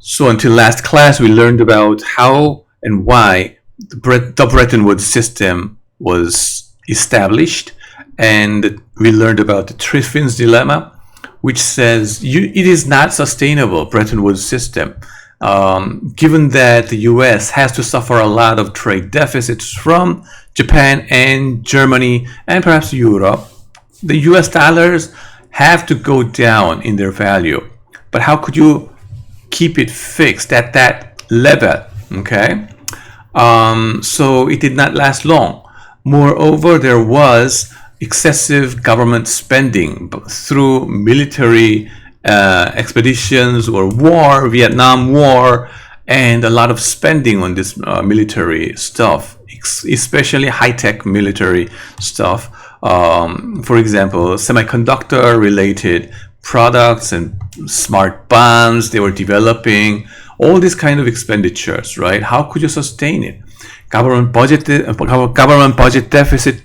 So until last class, we learned about how and why the Bretton Woods system was established, and we learned about the Triffin's dilemma, which says it is not sustainable, Bretton Woods system, given that the U.S. has to suffer a lot of trade deficits from Japan and Germany and perhaps Europe. The U.S. dollars have to go down in their value, but how could you keep it fixed at that level? Okay, so it did not last long. Moreover, there was excessive government spending through military expeditions or war, Vietnam War, and a lot of spending on this military stuff, especially high-tech military stuff. For example, semiconductor related products and smart bombs they were developing, all these kind of expenditures, right? How could you sustain it? Government budget deficit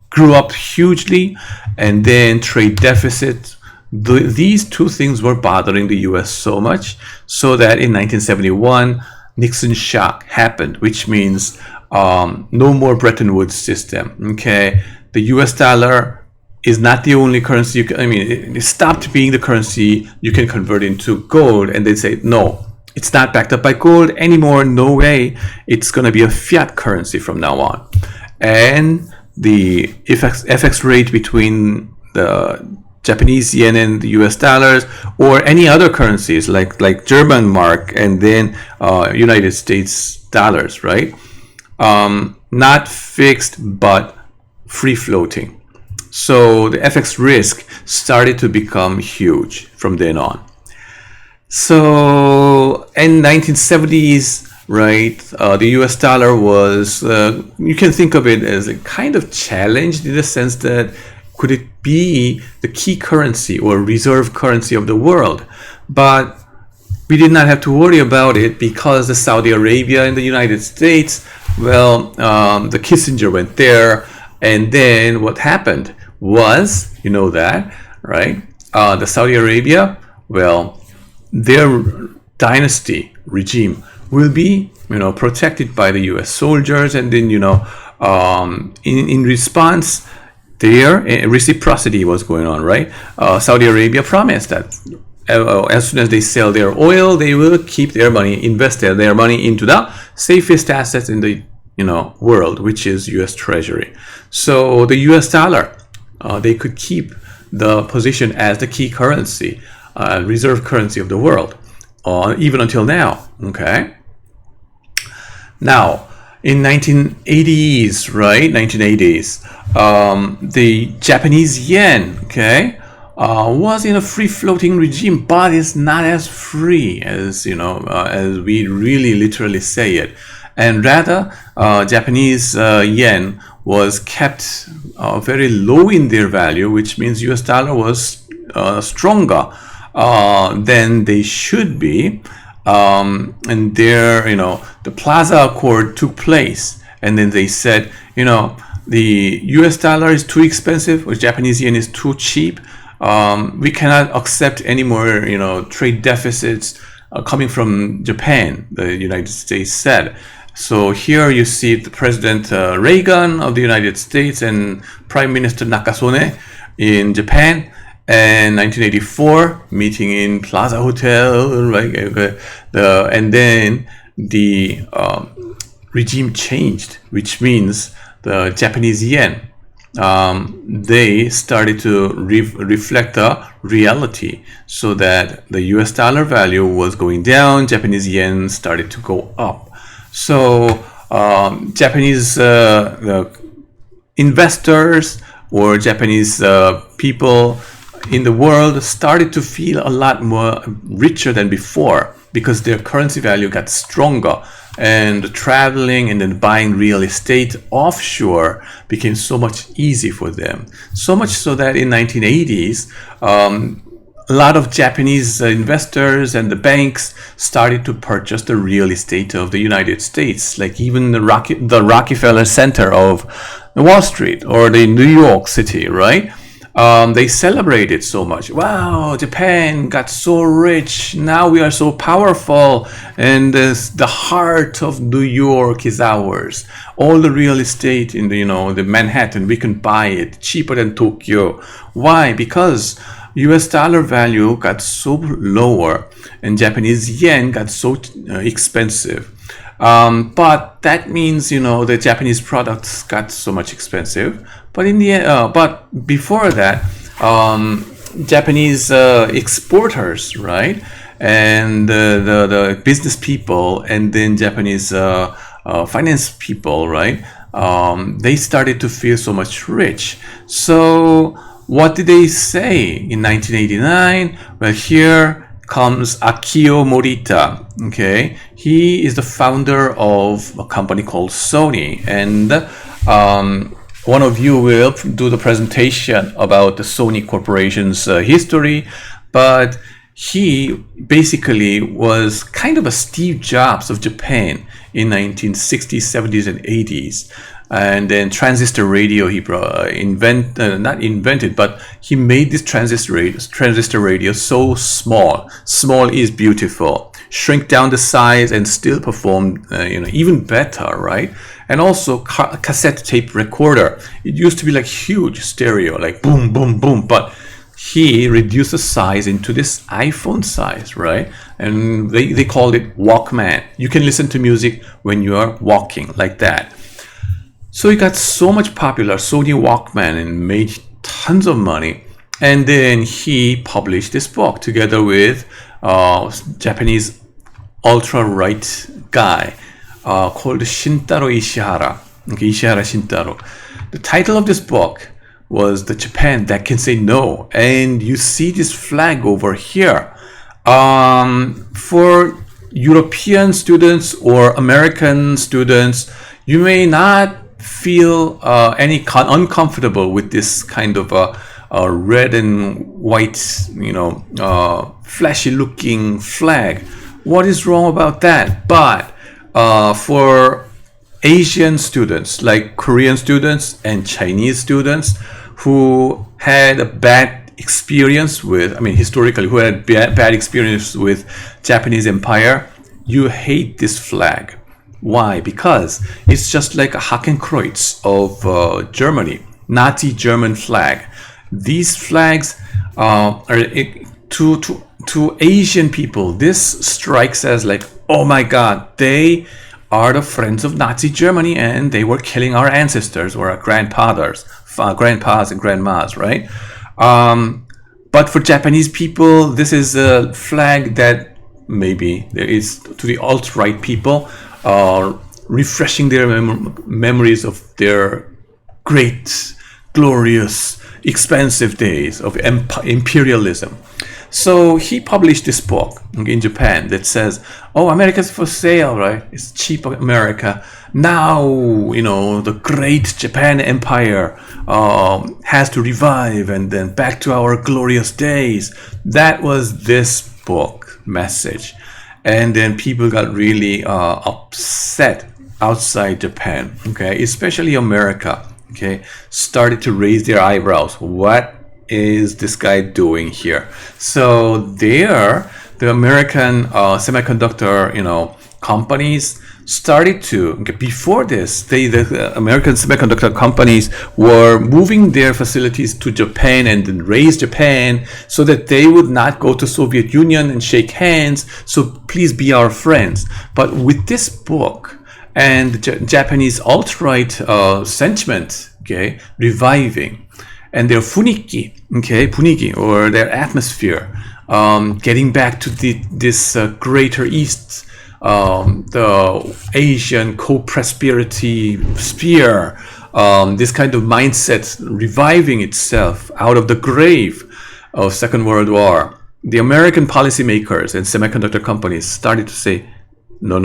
grew up hugely, and then trade deficit. These two things were bothering the US so much, so that in 1971 Nixon shock happened, which means no more Bretton Woods system. Okay, the US dollar is not the only currency it stopped being the currency you can convert into gold, and they say no, it's not backed up by gold anymore, no way, it's going to be a fiat currency from now on. And the FX rate between the Japanese yen and the US dollars, or any other currencies like German mark and then United States dollars, right? Not fixed but free floating. So the FX risk started to become huge from then on. So in 1970s, right, the US dollar was, you can think of it as a kind of challenged in the sense that could it be the key currency or reserve currency of the world? But we did not have to worry about it because the Saudi Arabia and the United States, well, the Kissinger went there, and then what happened was, you know that, right? The Saudi Arabia, well, their dynasty regime will be, protected by the U.S. soldiers, and then, in response, their reciprocity was going on, right? Saudi Arabia promised that as soon as they sell their oil, they will keep their money, invest their money into the safest assets in the world, which is U.S. Treasury. So the U.S. dollar, they could keep the position as the key currency, reserve currency of the world, even until now. Okay. Now, in 1980s, right? 1980s, the Japanese yen, okay, was in a free-floating regime, but it's not as free as as we really literally say it. And rather, Japanese yen was kept very low in their value, which means US dollar was stronger than they should be. And there, the Plaza Accord took place, and then they said, the US dollar is too expensive, or Japanese yen is too cheap. We cannot accept any more, trade deficits coming from Japan, the United States said. So here you see the President Reagan of the United States and Prime Minister Nakasone in Japan, and 1984 meeting in Plaza Hotel, right? And then the regime changed, which means the Japanese yen, they started to reflect the reality, so that the US dollar value was going down, Japanese yen started to go up. So Japanese investors or Japanese people in the world started to feel a lot more richer than before, because their currency value got stronger, and traveling and then buying real estate offshore became so much easy for them. So much so that in 1980s, a lot of Japanese investors and the banks started to purchase the real estate of the United States, like even the Rockefeller Center of Wall Street or the New York City, right? They celebrated so much. Wow, Japan got so rich. Now we are so powerful, and the heart of New York is ours. All the real estate in the Manhattan, we can buy it cheaper than Tokyo. Why? Because US dollar value got so lower and Japanese yen got so expensive. But that means the Japanese products got so much expensive. But in the but before that, Japanese exporters, right, and the business people, and then Japanese finance people, right, they started to feel so much rich. So what did they say in 1989? Well, here comes Akio Morita. Okay, he is the founder of a company called Sony, and one of you will do the presentation about the Sony Corporation's history, but he basically was kind of a Steve Jobs of Japan in 1960s, 70s, and 80s. And then transistor radio, he not invented, but he made this transistor radio so small. Small is beautiful. Shrink down the size and still perform, even better, right? And also cassette tape recorder. It used to be like huge stereo, like boom, boom, boom, but he reduced the size into this iPhone size, right? And they called it Walkman. You can listen to music when you are walking, like that. So he got so much popular, Sony Walkman, and made tons of money. And then he published this book together with Japanese ultra-right guy called Shintaro Ishihara. Okay, Ishihara Shintaro. The title of this book was The Japan That Can Say No. And you see this flag over here. For European students or American students, you may not feel uncomfortable with this kind of red and white, flashy looking flag. What is wrong about that? But for Asian students, like Korean students and Chinese students who had a bad experience with, historically, who had bad experience with Japanese empire, you hate this flag. Why? Because it's just like a Hakenkreuz of Germany, Nazi German flag. These flags are to Asian people. This strikes as like, oh my God, they are the friends of Nazi Germany, and they were killing our ancestors or our grandpas and grandmas, right? But for Japanese people, this is a flag that maybe there is to the alt-right people. Refreshing their memories of their great, glorious, expensive days of imperialism. So he published this book in Japan that says, oh, America's for sale, right? It's cheap America. Now, the great Japan Empire has to revive, and then back to our glorious days. That was this book message. And then people got really upset outside Japan, okay, especially America, okay, started to raise their eyebrows. What is this guy doing here? So the American semiconductor, companies started to, before this, the American semiconductor companies were moving their facilities to Japan and then raise Japan so that they would not go to Soviet Union and shake hands. So please be our friends. But with this book and the Japanese alt-right sentiment, okay, reviving, and their puniki, or their atmosphere, getting back to this greater East, the Asian co-prosperity sphere, this kind of mindset reviving itself out of the grave of Second World War. The American policymakers and semiconductor companies started to say, no.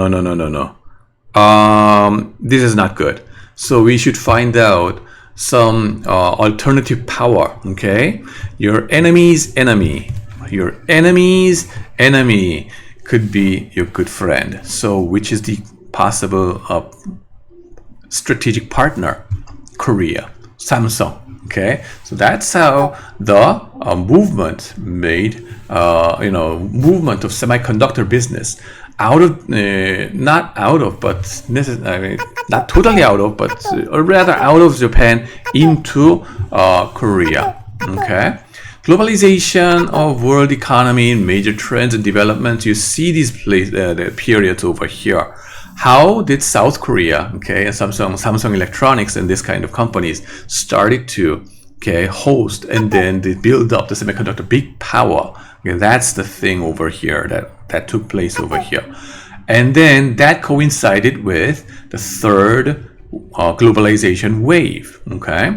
This is not good. So we should find out some alternative power, okay? Your enemy's enemy. Your enemy's enemy could be your good friend. So which is the possible strategic partner? Korea, Samsung. Okay, so that's how the movement made, movement of semiconductor business out of, not out of, but I mean, not totally out of, but rather out of Japan into Korea. Okay, globalization of world economy, major trends and developments. You see these the periods over here. How did South Korea, okay, and Samsung Electronics and this kind of companies started to, okay, host, and then they build up the semiconductor big power. Okay, that's the thing over here that took place over here. And then that coincided with the third globalization wave, okay?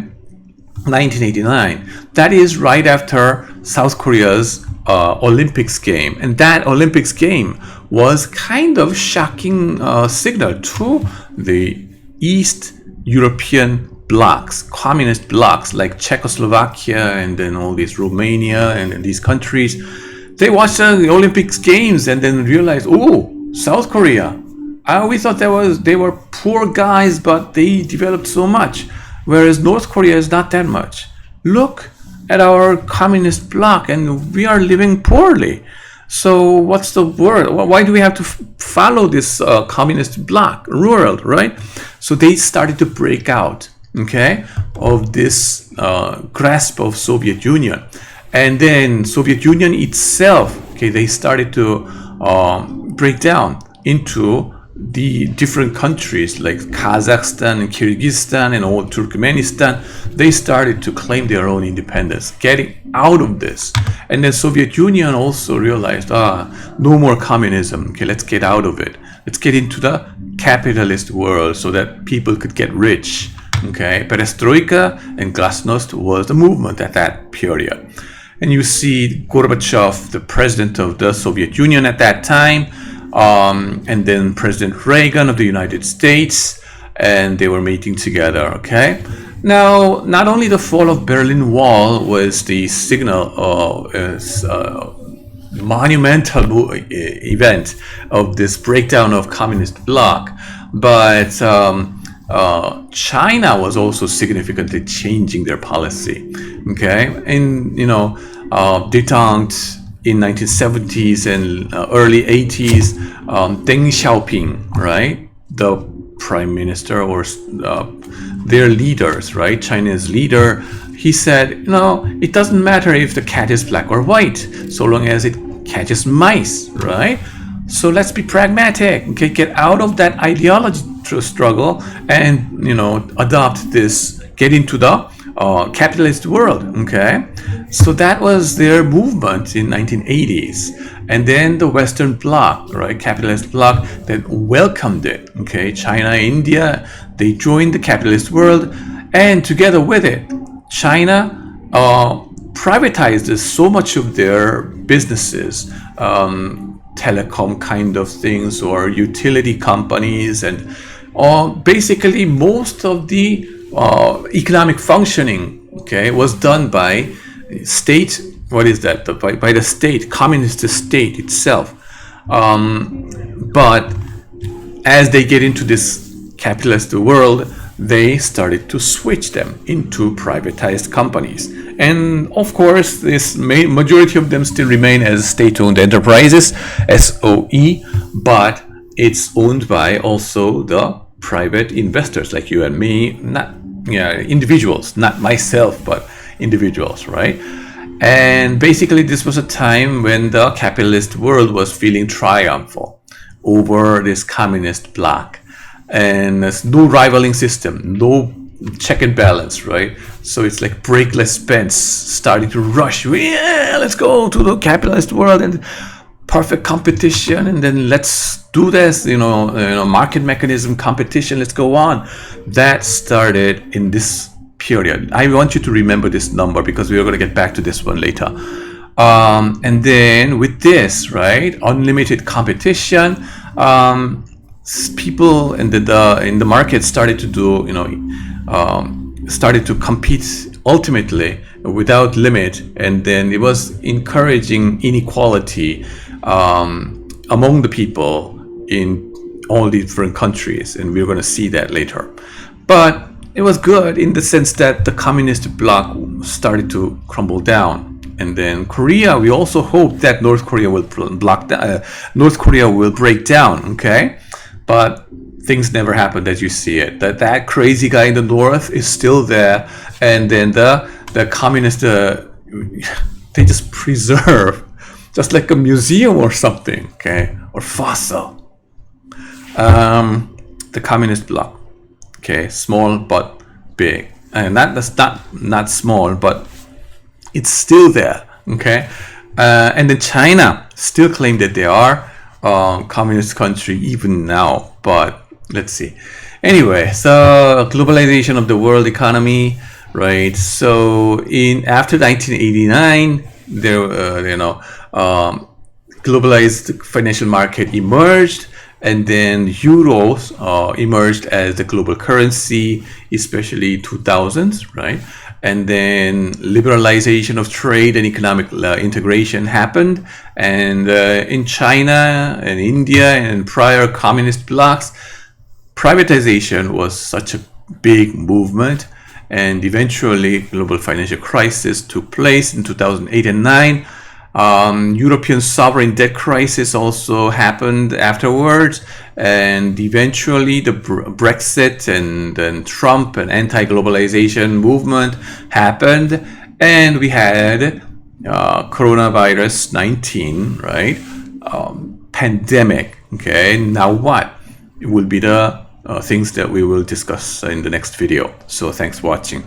1989. That is right after South Korea's Olympics game, and that Olympics game was kind of shocking signal to the East European blocs, communist blocs like Czechoslovakia and then all these Romania and these countries. They watched the Olympics games and then realized, oh, South Korea. We thought they were poor guys, but they developed so much. Whereas North Korea is not that much. Look at our communist bloc, and we are living poorly. So what's the word? Why do we have to follow this communist bloc world, right? So they started to break out, okay, of this grasp of Soviet Union. And then Soviet Union itself, okay, they started to break down into the different countries like Kazakhstan and Kyrgyzstan and all Turkmenistan. They started to claim their own independence, getting out of this. And then Soviet Union also realized, no more communism. Okay, let's get out of it. Let's get into the capitalist world so that people could get rich. Okay, Perestroika and Glasnost was the movement at that period. And you see Gorbachev, the president of the Soviet Union at that time, and then President Reagan of the United States, and they were meeting together, okay? Now, not only the fall of Berlin Wall was the signal of monumental event of this breakdown of communist bloc, but China was also significantly changing their policy, okay? And, detente in 1970s and early 80s, Deng Xiaoping, right? The prime minister or their leaders, right? China's leader, he said, it doesn't matter if the cat is black or white, so long as it catches mice, right? So let's be pragmatic, okay? Get out of that ideology struggle and, adopt this, get into the capitalist world, okay? So that was their movement in 1980s. And then the Western Bloc, right, capitalist bloc, that welcomed it, okay? China, India, they joined the capitalist world, and together with it, China privatized so much of their businesses, telecom kind of things or utility companies, and basically most of the economic functioning, okay, was done by state. What is that? By the state, communist state itself. But as they get into this capitalist world, they started to switch them into privatized companies. And of course, this majority of them still remain as state-owned enterprises, SOE, but it's owned by also the private investors like you and me, not individuals, not myself, but individuals, right? And basically, this was a time when the capitalist world was feeling triumphal over this communist bloc. And there's no rivaling system, no check and balance, right? So it's like breakless Spence starting to rush. Yeah, let's go to the capitalist world and perfect competition, and then let's do this, market mechanism competition. Let's go on. That started in this period. I want you to remember this number because we are going to get back to this one later. And then with this, right, unlimited competition, people in the market started to do, started to compete ultimately without limit, and then it was encouraging inequality among the people in all the different countries, and we're going to see that later. But it was good in the sense that the communist bloc started to crumble down. And then Korea, we also hope that North Korea will North Korea will break down, okay? But things never happened as you see it. That crazy guy in the north is still there, and then the communist they just preserve, just like a museum or something, okay, or fossil. The communist bloc, okay, small but big, and that's not small, but it's still there, okay. And then China still claim that they are communist country even now, but let's see. Anyway, so globalization of the world economy, right? So after 1989, there globalized financial market emerged, and then euros emerged as the global currency, especially 2000s, right? And then liberalization of trade and economic integration happened. And in China and India and prior communist blocs, privatization was such a big movement. And eventually, global financial crisis took place in 2008 and 9. European sovereign debt crisis also happened afterwards, and eventually the Brexit and Trump and anti-globalization movement happened, and we had coronavirus 19, right? Pandemic. Okay, now what? It will be the things that we will discuss in the next video. So thanks for watching.